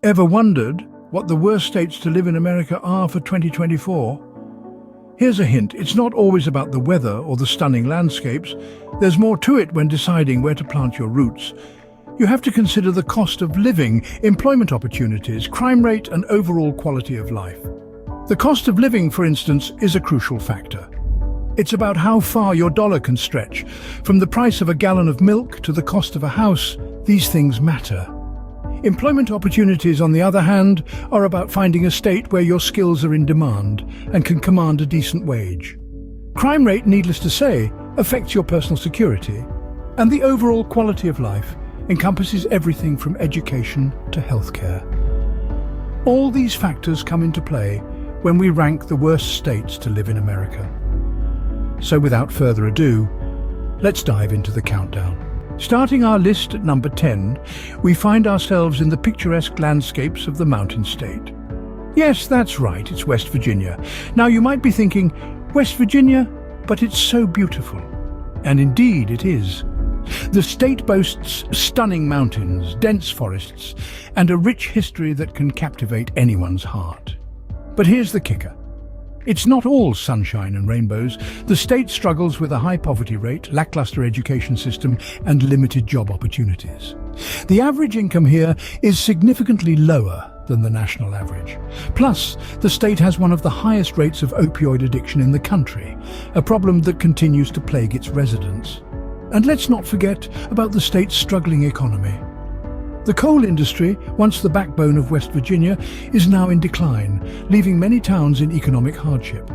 Ever wondered what the worst states to live in America are for 2024? Here's a hint, it's not always about the weather or the stunning landscapes. There's more to it when deciding where to plant your roots. You have to consider the cost of living, employment opportunities, crime rate, and overall quality of life. The cost of living, for instance, is a crucial factor. It's about how far your dollar can stretch. From the price of a gallon of milk to the cost of a house, these things matter. Employment opportunities, on the other hand, are about finding a state where your skills are in demand and can command a decent wage. Crime rate, needless to say, affects your personal security, and the overall quality of life encompasses everything from education to healthcare. All these factors come into play when we rank the worst states to live in America. So without further ado, let's dive into the countdown. Starting our list at number 10, we find ourselves in the picturesque landscapes of the Mountain State. Yes, that's right, it's West Virginia. Now you might be thinking, West Virginia? But it's so beautiful. And indeed it is. The state boasts stunning mountains, dense forests, and a rich history that can captivate anyone's heart. But here's the kicker. It's not all sunshine and rainbows. The state struggles with a high poverty rate, lackluster education system, and limited job opportunities. The average income here is significantly lower than the national average. Plus, the state has one of the highest rates of opioid addiction in the country, a problem that continues to plague its residents. And let's not forget about the state's struggling economy. The coal industry, once the backbone of West Virginia, is now in decline, leaving many towns in economic hardship.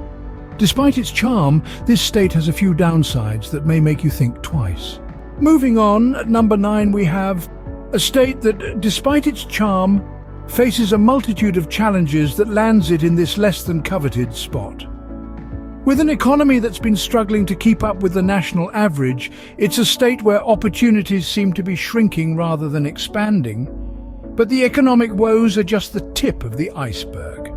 Despite its charm, this state has a few downsides that may make you think twice. Moving on, at number 9 we have a state that, despite its charm, faces a multitude of challenges that lands it in this less than coveted spot. With an economy that's been struggling to keep up with the national average, it's a state where opportunities seem to be shrinking rather than expanding. But the economic woes are just the tip of the iceberg.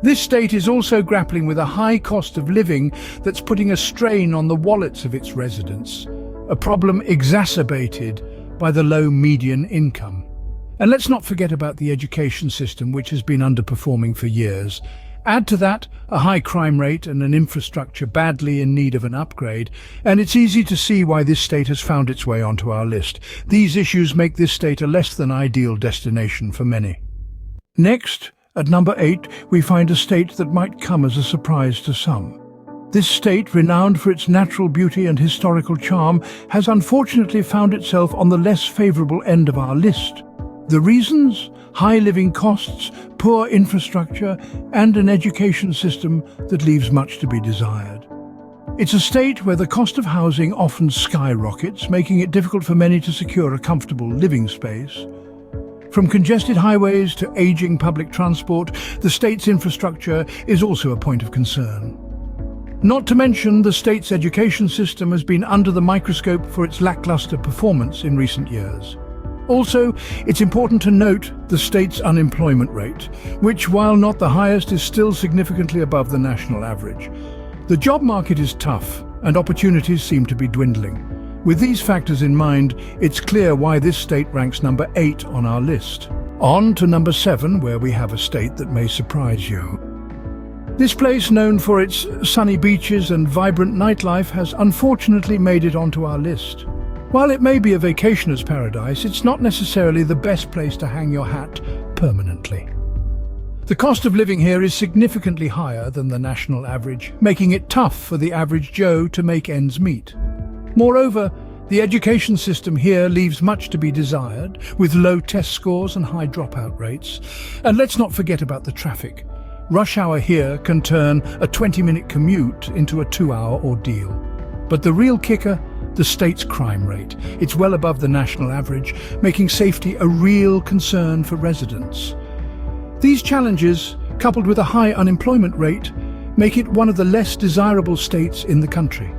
This state is also grappling with a high cost of living that's putting a strain on the wallets of its residents, a problem exacerbated by the low median income. And let's not forget about the education system, which has been underperforming for years. Add to that a high crime rate and an infrastructure badly in need of an upgrade, and it's easy to see why this state has found its way onto our list. These issues make this state a less than ideal destination for many. Next, at number 8, we find a state that might come as a surprise to some. This state, renowned for its natural beauty and historical charm, has unfortunately found itself on the less favorable end of our list. The reasons? High living costs, poor infrastructure, and an education system that leaves much to be desired. It's a state where the cost of housing often skyrockets, making it difficult for many to secure a comfortable living space. From congested highways to aging public transport, the state's infrastructure is also a point of concern. Not to mention, the state's education system has been under the microscope for its lackluster performance in recent years. Also, it's important to note the state's unemployment rate, which, while not the highest, is still significantly above the national average. The job market is tough, and opportunities seem to be dwindling. With these factors in mind, it's clear why this state ranks number 8 on our list. On to number 7, where we have a state that may surprise you. This place, known for its sunny beaches and vibrant nightlife, has unfortunately made it onto our list. While it may be a vacationer's paradise, it's not necessarily the best place to hang your hat permanently. The cost of living here is significantly higher than the national average, making it tough for the average Joe to make ends meet. Moreover, the education system here leaves much to be desired, with low test scores and high dropout rates. And let's not forget about the traffic. Rush hour here can turn a 20-minute commute into a 2-hour ordeal. But the real kicker? The state's crime rate. It's well above the national average, making safety a real concern for residents. These challenges, coupled with a high unemployment rate, make it one of the less desirable states in the country.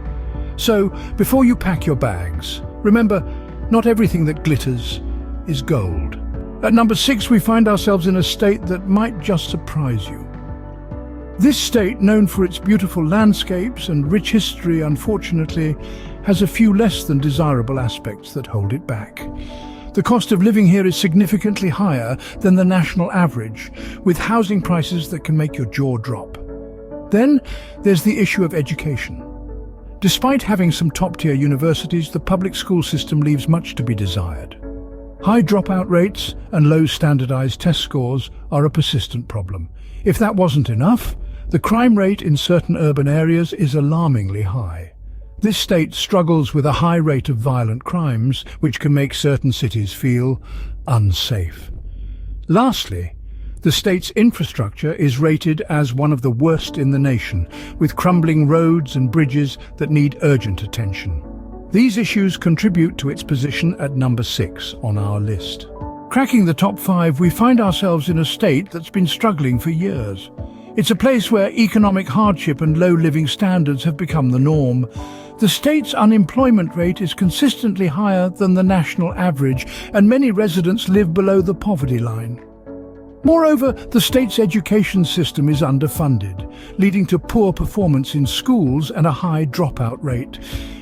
So, before you pack your bags, remember, not everything that glitters is gold. At number 6, we find ourselves in a state that might just surprise you. This state, known for its beautiful landscapes and rich history, unfortunately, has a few less than desirable aspects that hold it back. The cost of living here is significantly higher than the national average, with housing prices that can make your jaw drop. Then there's the issue of education. Despite having some top-tier universities, the public school system leaves much to be desired. High dropout rates and low standardized test scores are a persistent problem. If that wasn't enough, the crime rate in certain urban areas is alarmingly high. This state struggles with a high rate of violent crimes, which can make certain cities feel unsafe. Lastly, the state's infrastructure is rated as one of the worst in the nation, with crumbling roads and bridges that need urgent attention. These issues contribute to its position at number 6 on our list. Cracking the top 5, we find ourselves in a state that's been struggling for years. It's a place where economic hardship and low living standards have become the norm. The state's unemployment rate is consistently higher than the national average, and many residents live below the poverty line. Moreover, the state's education system is underfunded, leading to poor performance in schools and a high dropout rate.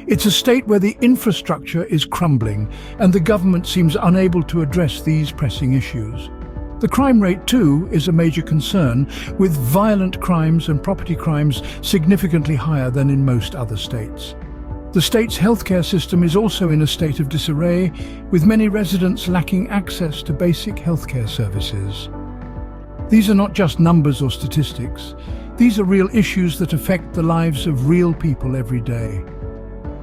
It's a state where the infrastructure is crumbling, and the government seems unable to address these pressing issues. The crime rate, too, is a major concern, with violent crimes and property crimes significantly higher than in most other states. The state's healthcare system is also in a state of disarray, with many residents lacking access to basic healthcare services. These are not just numbers or statistics. These are real issues that affect the lives of real people every day.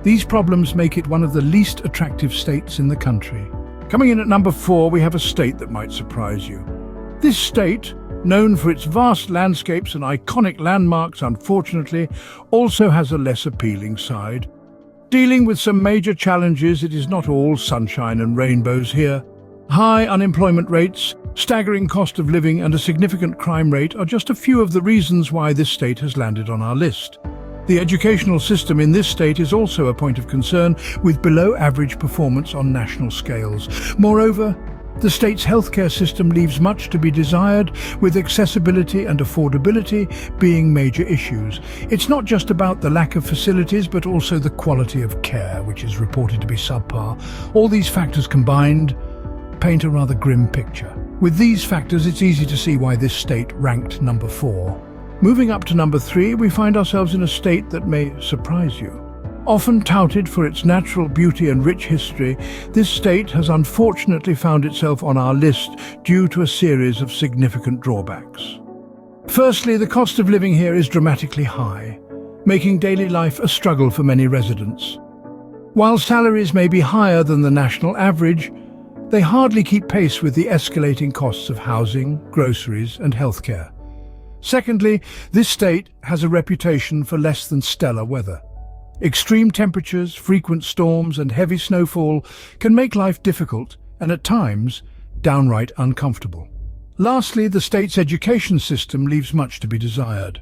These problems make it one of the least attractive states in the country. Coming in at number 4, we have a state that might surprise you. This state, known for its vast landscapes and iconic landmarks, unfortunately, also has a less appealing side. Dealing with some major challenges, it is not all sunshine and rainbows here. High unemployment rates, staggering cost of living and a significant crime rate are just a few of the reasons why this state has landed on our list. The educational system in this state is also a point of concern, with below-average performance on national scales. Moreover, the state's healthcare system leaves much to be desired, with accessibility and affordability being major issues. It's not just about the lack of facilities, but also the quality of care, which is reported to be subpar. All these factors combined paint a rather grim picture. With these factors, it's easy to see why this state ranked number 4. Moving up to number 3, we find ourselves in a state that may surprise you. Often touted for its natural beauty and rich history, this state has unfortunately found itself on our list due to a series of significant drawbacks. Firstly, the cost of living here is dramatically high, making daily life a struggle for many residents. While salaries may be higher than the national average, they hardly keep pace with the escalating costs of housing, groceries, and healthcare. Secondly, this state has a reputation for less than stellar weather. Extreme temperatures, frequent storms, and heavy snowfall can make life difficult and, at times, downright uncomfortable. Lastly, the state's education system leaves much to be desired.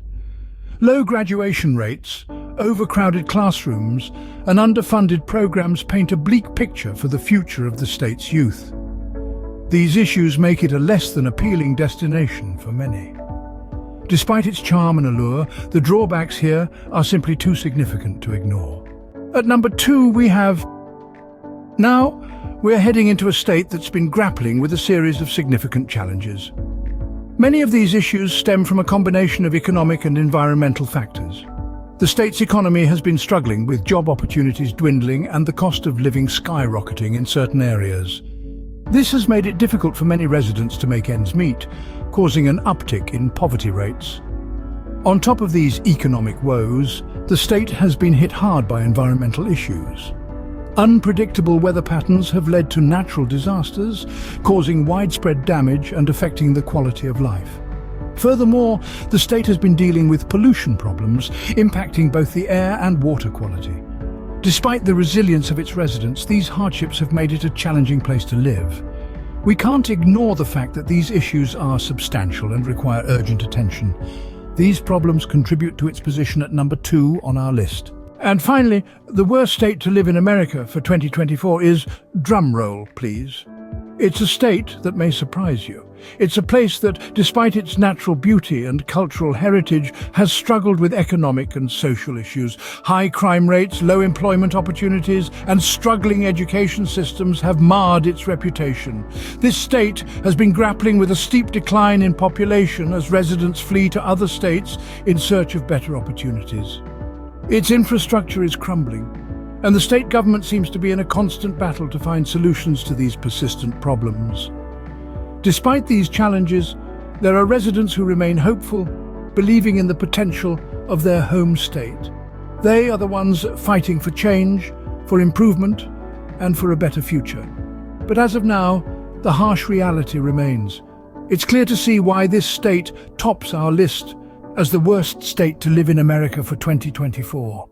Low graduation rates, overcrowded classrooms, and underfunded programs paint a bleak picture for the future of the state's youth. These issues make it a less than appealing destination for many. Despite its charm and allure, the drawbacks here are simply too significant to ignore. At number 2, we have... Now, we're heading into a state that's been grappling with a series of significant challenges. Many of these issues stem from a combination of economic and environmental factors. The state's economy has been struggling, with job opportunities dwindling and the cost of living skyrocketing in certain areas. This has made it difficult for many residents to make ends meet, causing an uptick in poverty rates. On top of these economic woes, the state has been hit hard by environmental issues. Unpredictable weather patterns have led to natural disasters, causing widespread damage and affecting the quality of life. Furthermore, the state has been dealing with pollution problems, impacting both the air and water quality. Despite the resilience of its residents, these hardships have made it a challenging place to live. We can't ignore the fact that these issues are substantial and require urgent attention. These problems contribute to its position at number 2 on our list. And finally, the worst state to live in America for 2024 is, drumroll please, It's a state that may surprise you. It's a place that, despite its natural beauty and cultural heritage, has struggled with economic and social issues. High crime rates, low employment opportunities, and struggling education systems have marred its reputation. This state has been grappling with a steep decline in population as residents flee to other states in search of better opportunities. Its infrastructure is crumbling, and the state government seems to be in a constant battle to find solutions to these persistent problems. Despite these challenges, there are residents who remain hopeful, believing in the potential of their home state. They are the ones fighting for change, for improvement, and for a better future. But as of now, the harsh reality remains. It's clear to see why this state tops our list as the worst state to live in America for 2024.